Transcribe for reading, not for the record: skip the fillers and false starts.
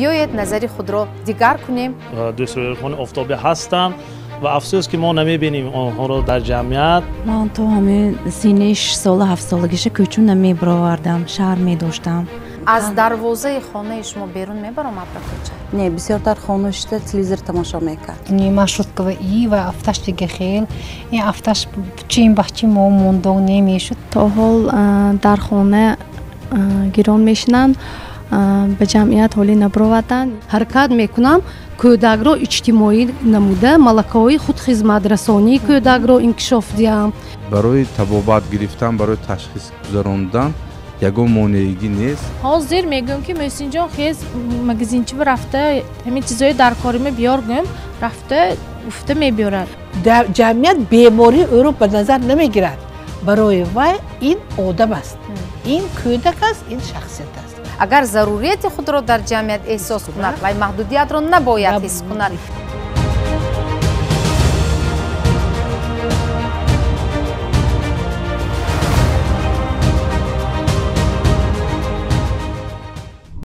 بیایید نظری خود را دیگر کنیم. دستورخان آفتابی هستم و افسوس که ما نمیبینیم آنها را در جمعیت. من تو همین سینش سال 7 سالگیش کوچون نمیبردم، شهر میداشتم. از دروازه خانه شما بیرون میبرم ابرقچه؟ نه، بسیار در خانه شده تلویزیون تماشا میکرد. نیمه شد که ای و افتش دیگه خیل این افتش چیم بچی ما موندن نمیشد. تا حال در خانه گیران میشنن به جمعیت حالی نبروادن. حرکت میکنم کودک را اجتماعی نموده ملکه‌های خود خدمت رسانی کودک را انکشاف دیم. برای تبابت گرفتن برای تشخیص گذراندن یگان مانعی نیست. حاضر میگم که محسن جان خیز مگزینچی رفته همین چیزای در کاریم بیارگم رفته افته میبیارد. جمعیت بیماری او رو به نظر نمیگیرد. برای وای این آدم است، این کودک است، این شخصیت است. اگر ضروریت خود را در جمعیت احساس کند و محدودیت را نباید حس کند.